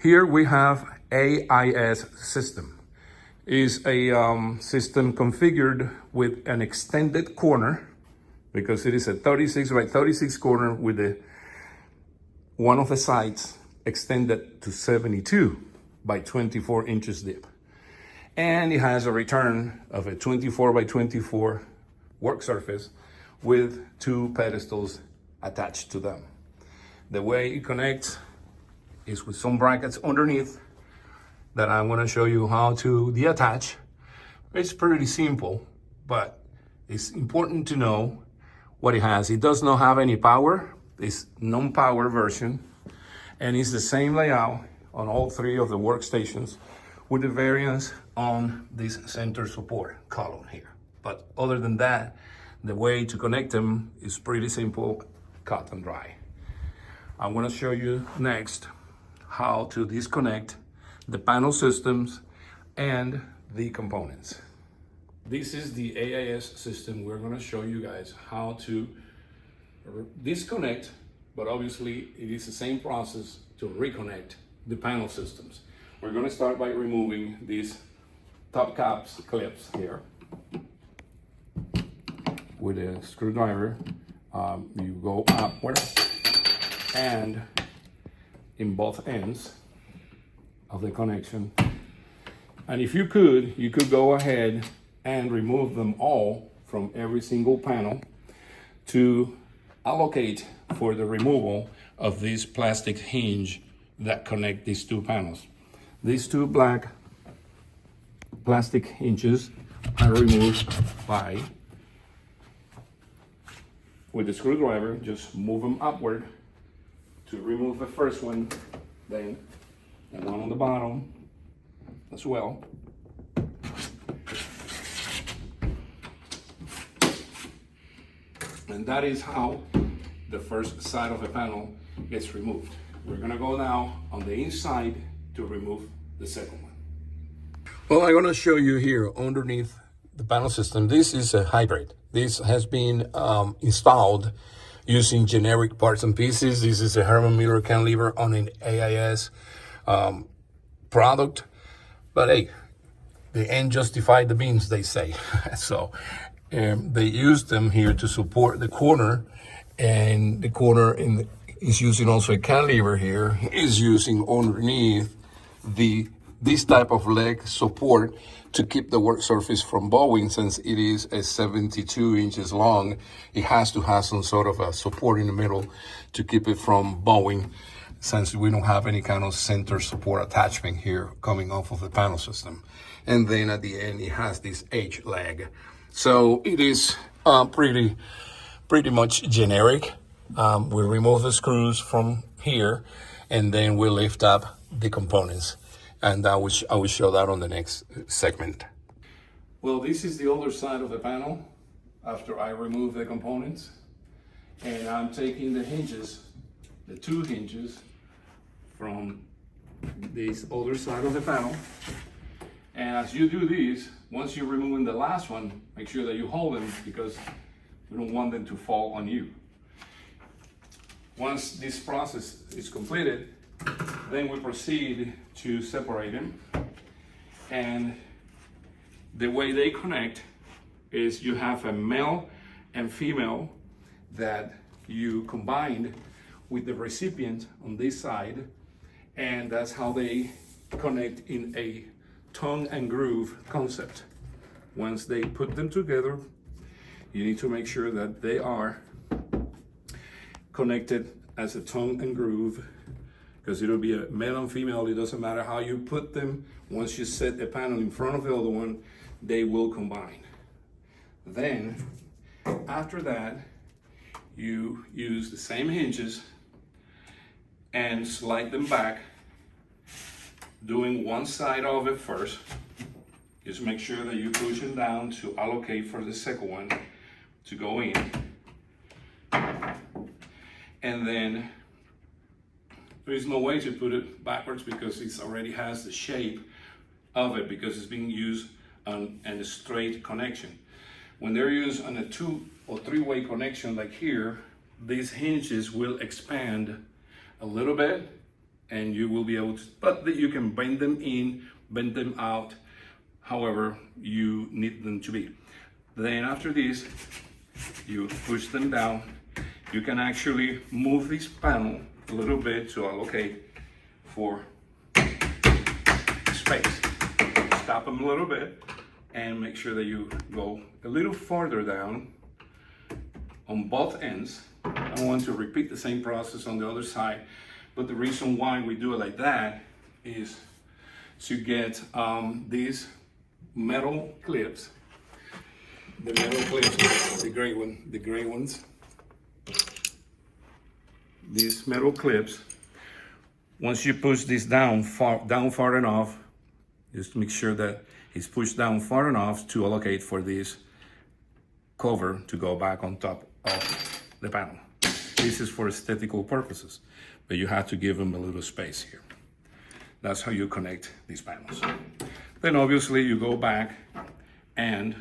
Here we have AIS system. Is a system configured with an extended corner because it is a 36 by 36 corner with one of the sides extended to 72 by 24 inches deep. And it has a return of a 24 by 24 work surface with two pedestals attached to them. The way it connects is with some brackets underneath that I'm going to show you how to deattach. It's pretty simple, but it's important to know what it has. It does not have any power. It's non-power version, and it's the same layout on all three of the workstations with the variance on this center support column here. But other than that, the way to connect them is pretty simple, cut and dry. I'm going to show you next how to disconnect the panel systems and the components. This is the AIS system. We're going to show you guys how to disconnect, but obviously it is the same process to reconnect the panel systems. We're going to start by removing these top caps clips here with a screwdriver. You go upward and in both ends of the connection. And if you could go ahead and remove them all from every single panel to allocate for the removal of this plastic hinge that connect these two panels. These two black plastic hinges are removed with the screwdriver. Just move them upward to remove the first one, then and one on the bottom as well. And that is how the first side of the panel gets removed. We're gonna go now on the inside to remove the second one. Well, I'm gonna show you here underneath the panel system. This is a hybrid. This has been installed using generic parts and pieces. This is a Herman Miller cantilever on an AIS product, but hey, the end justified the means, they say. So they used them here to support the corner, and the corner is using also a cantilever here, is using underneath this type of leg support to keep the work surface from bowing. Since it is a 72 inches long, it has to have some sort of a support in the middle to keep it from bowing, since we don't have any kind of center support attachment here coming off of the panel system. And then at the end, it has this H leg. So it is pretty much generic. We remove the screws from here, and then we lift up the components. And I will show that on the next segment. Well, this is the other side of the panel after I remove the components. And I'm taking the hinges, the two hinges, from this other side of the panel. And as you do these, once you're removing the last one, make sure that you hold them, because we don't want them to fall on you. Once this process is completed, then we proceed to separate them. And the way they connect is you have a male and female that you combined with the recipient on this side, and that's how they connect in a tongue and groove concept. Once they put them together, you need to make sure that they are connected as a tongue and groove, because it'll be a male and female. It doesn't matter how you put them. Once you set a panel in front of the other one, they will combine. Then after that, you use the same hinges and slide them back, doing one side of it first. Just make sure that you push them down to allocate for the second one to go in. And then there is no way to put it backwards, because it already has the shape of it, because it's being used on a straight connection. When they're used on a 2 or 3-way connection like here, these hinges will expand a little bit and you will be able to, but you can bend them in, bend them out, however you need them to be. Then after this, you push them down. You can actually move this panel a little bit to allocate for space. Stop them a little bit and make sure that you go a little farther down on both ends. I want to repeat the same process on the other side, but the reason why we do it like that is to get these metal clips, the gray ones, these metal clips. Once you push this down far enough, just make sure that it's pushed down far enough to allocate for this cover to go back on top of the panel. This is for aesthetical purposes, but you have to give them a little space here. That's how you connect these panels. Then obviously you go back and,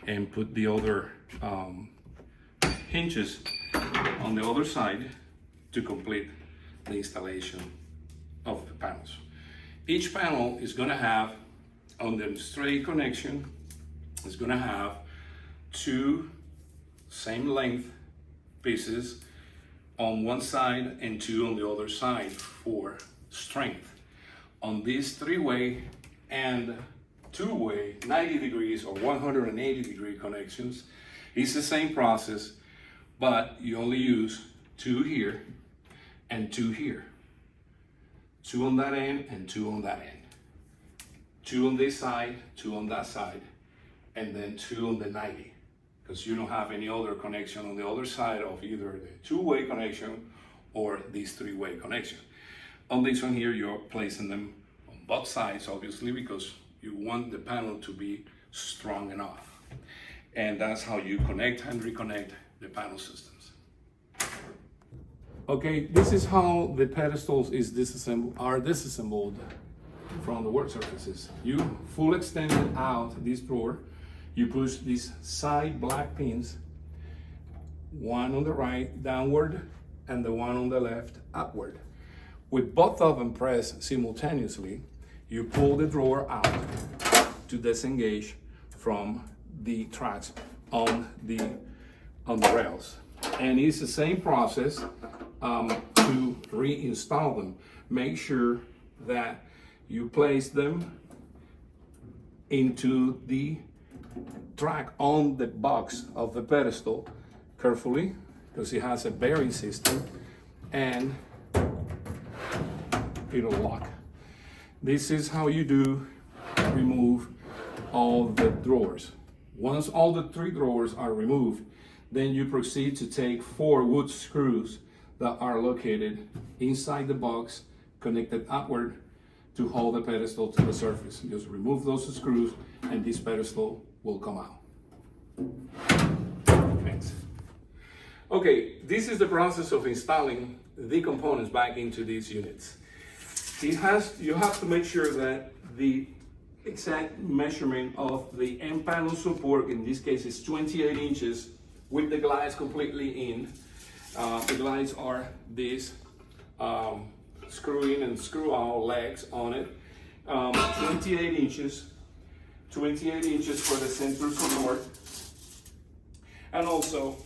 and put the other hinges on the other side to complete the installation of the panels. Each panel is going to have, on the straight connection, is going to have 2 same length pieces on one side and 2 on the other side for strength. On these 3-way and 2-way 90 degrees or 180 degree connections, it's the same process, but you only use 2 here and 2 here. 2 on that end and 2 on that end. 2 on this side, 2 on that side, and then 2 on the 90. Because you don't have any other connection on the other side of either the 2-way connection or this 3-way connection. On this one here, you're placing them on both sides, obviously, because you want the panel to be strong enough. And that's how you connect and reconnect the panel systems. Okay, this is how the pedestals are disassembled from the work surfaces. You full extended out this drawer. You push these side black pins, one on the right downward and the one on the left upward. With both of them pressed simultaneously, you pull the drawer out to disengage from the tracks on the rails. And it's the same process to reinstall them. Make sure that you place them into the track on the box of the pedestal carefully, because it has a bearing system, and it'll lock. This is how you remove all the drawers. Once all the 3 drawers are removed, then you proceed to take 4 wood screws that are located inside the box, connected upward to hold the pedestal to the surface. Just remove those screws and this pedestal will come out. Thanks. Okay, this is the process of installing the components back into these units. You have to make sure that the exact measurement of the end panel support, in this case is 28 inches with the glides completely in. The glides are these screw in and screw out legs on it. 28 inches for the center support, and also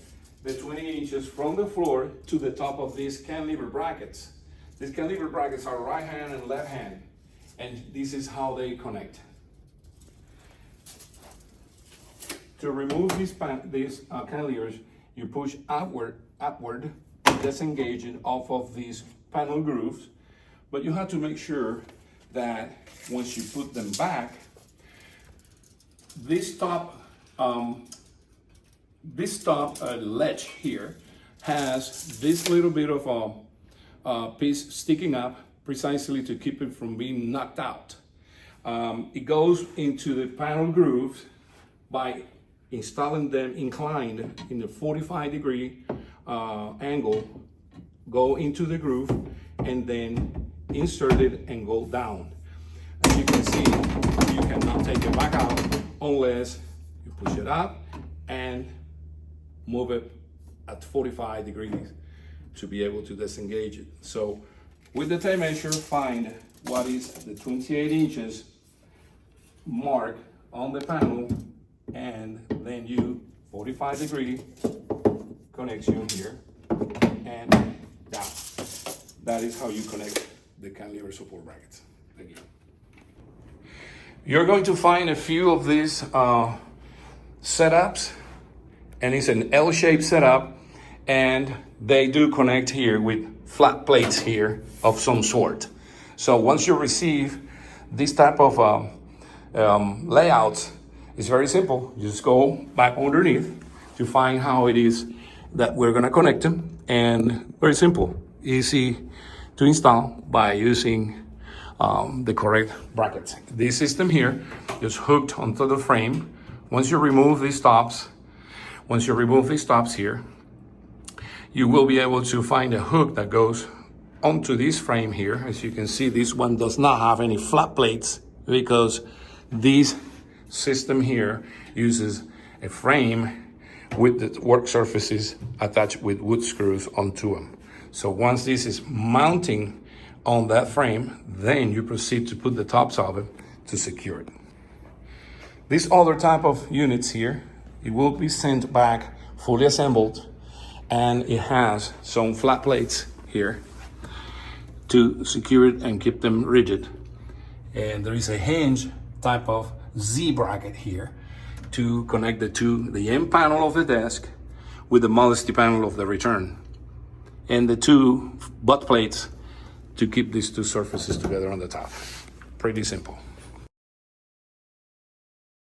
the 20 inches from the floor to the top of these cantilever brackets. These cantilever brackets are right hand and left hand, and this is how they connect. To remove these cantilevers, you push upward, disengaging off of these panel grooves, but you have to make sure that once you put them back, this top ledge here has this little bit of a piece sticking up precisely to keep it from being knocked out. It goes into the panel grooves by installing them inclined in a 45-degree angle, go into the groove, and then insert it and go down. As you can see, you cannot take it back out unless you push it up and move it at 45 degrees to be able to disengage it. So With the tape measure, find what is the 28 inches mark on the panel, and then you 45-degree connection here and down. That is how you connect the cantilever support brackets. Again, you're going to find a few of these setups, and it's an L-shaped setup, and they do connect here with flat plates here of some sort. So once you receive this type of layouts, it's very simple. You just go back underneath to find how it is that we're gonna connect them, and very simple, easy to install by using the correct brackets. This system here is hooked onto the frame. Once you remove these stops here, you will be able to find a hook that goes onto this frame here. As you can see, this one does not have any flat plates because this system here uses a frame with the work surfaces attached with wood screws onto them. So once this is mounting on that frame, then you proceed to put the tops of it to secure it. This other type of units here, it will be sent back fully assembled, and it has some flat plates here to secure it and keep them rigid. And there is a hinge type of Z bracket here to connect the end panel of the desk with the modesty panel of the return, and the two butt plates to keep these two surfaces together on the top. Pretty simple.